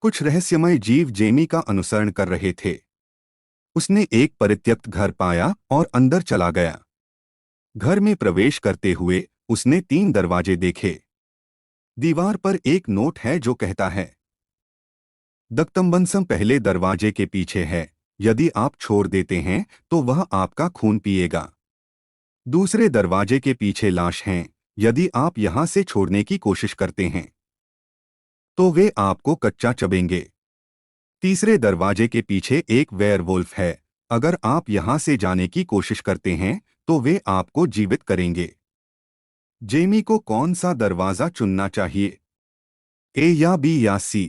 कुछ रहस्यमय जीव जेमी का अनुसरण कर रहे थे। उसने एक परित्यक्त घर पाया और अंदर चला गया। घर में प्रवेश करते हुए उसने 3 दरवाजे देखे। दीवार पर एक नोट है जो कहता है, दक्तम्बनसम पहले दरवाजे के पीछे है। यदि आप छोड़ देते हैं तो वह आपका खून पिएगा। दूसरे दरवाजे के पीछे लाश हैं। यदि आप यहां से छोड़ने की कोशिश करते हैं तो वे आपको कच्चा चबेंगे। तीसरे दरवाजे के पीछे एक वेयरवुल्फ है। अगर आप यहां से जाने की कोशिश करते हैं तो वे आपको जीवित करेंगे। जेमी को कौन सा दरवाजा चुनना चाहिए, ए या बी या सी?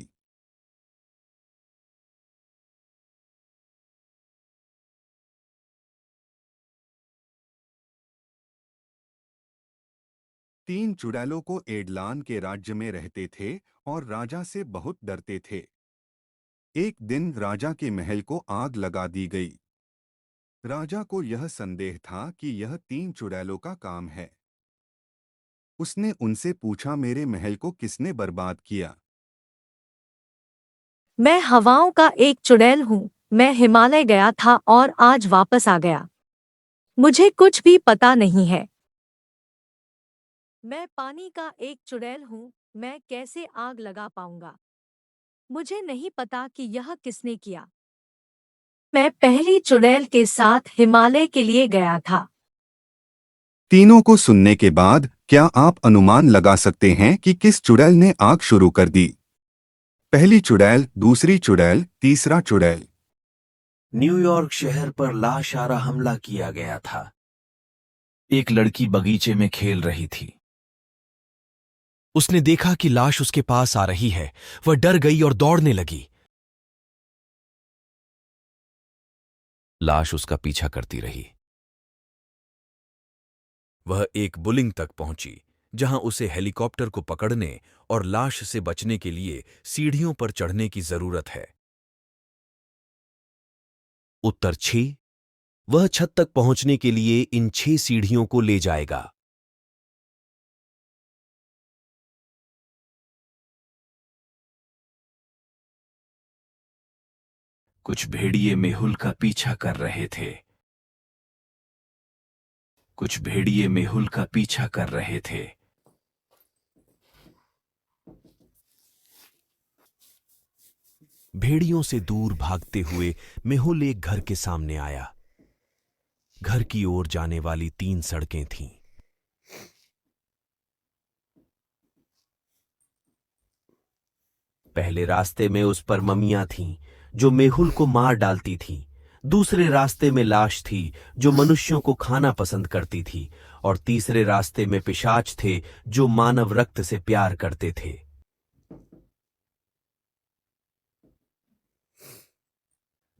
तीन चुड़ैलों को एडलान के राज्य में रहते थे और राजा से बहुत डरते थे। एक दिन राजा के महल को आग लगा दी गई। राजा को यह संदेह था कि यह 3 चुड़ैलों का काम है। उसने उनसे पूछा, मेरे महल को किसने बर्बाद किया? मैं हवाओं का एक चुड़ैल हूँ। मैं हिमालय गया था और आज वापस आ गया। मुझे कुछ भी पता नहीं है। मैं पानी का एक चुड़ैल हूँ। मैं कैसे आग लगा पाऊंगा? मुझे नहीं पता कि यह किसने किया। मैं पहली चुड़ैल के साथ हिमालय के लिए गया था। तीनों को सुनने के बाद क्या आप अनुमान लगा सकते हैं कि किस चुड़ैल ने आग शुरू कर दी? पहली चुड़ैल, दूसरी चुड़ैल, तीसरा चुड़ैल। न्यूयॉर्क शहर पर लाशारा हमला किया गया था। एक लड़की बगीचे में खेल रही थी। उसने देखा कि लाश उसके पास आ रही है। वह डर गई और दौड़ने लगी। लाश उसका पीछा करती रही। वह एक बुलिंग तक पहुंची, जहां उसे हेलीकॉप्टर को पकड़ने और लाश से बचने के लिए सीढ़ियों पर चढ़ने की जरूरत है। उत्तर 6। वह छत तक पहुंचने के लिए इन 6 सीढ़ियों को ले जाएगा। कुछ भेड़िए मेहुल का पीछा कर रहे थे। कुछ भेड़िए मेहुल का पीछा कर रहे थे। भेड़ियों से दूर भागते हुए मेहुल एक घर के सामने आया। घर की ओर जाने वाली 3 सड़कें थीं। पहले रास्ते में उस पर ममियां थीं जो मेहुल को मार डालती थीं। दूसरे रास्ते में लाश थी जो मनुष्यों को खाना पसंद करती थी। और तीसरे रास्ते में पिशाच थे जो मानव रक्त से प्यार करते थे।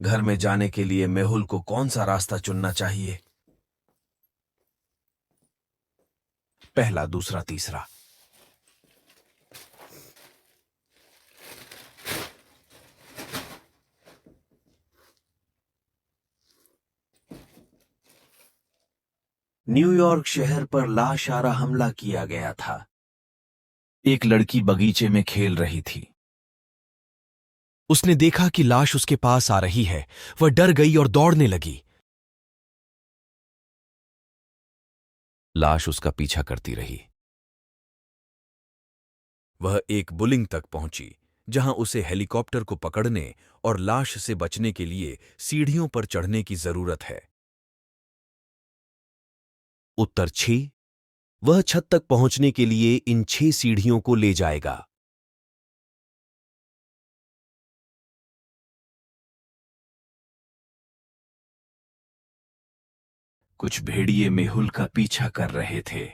घर में जाने के लिए मेहुल को कौन सा रास्ता चुनना चाहिए? पहला, दूसरा, तीसरा। न्यूयॉर्क शहर पर लाशारा हमला किया गया था। एक लड़की बगीचे में खेल रही थी। उसने देखा कि लाश उसके पास आ रही है। वह डर गई और दौड़ने लगी। लाश उसका पीछा करती रही। वह एक बुलिंग तक पहुंची, जहां उसे हेलीकॉप्टर को पकड़ने और लाश से बचने के लिए सीढ़ियों पर चढ़ने की जरूरत है। उत्तर 6। वह छत तक पहुंचने के लिए इन 6 सीढ़ियों को ले जाएगा। कुछ भेड़िए मेहुल का पीछा कर रहे थे।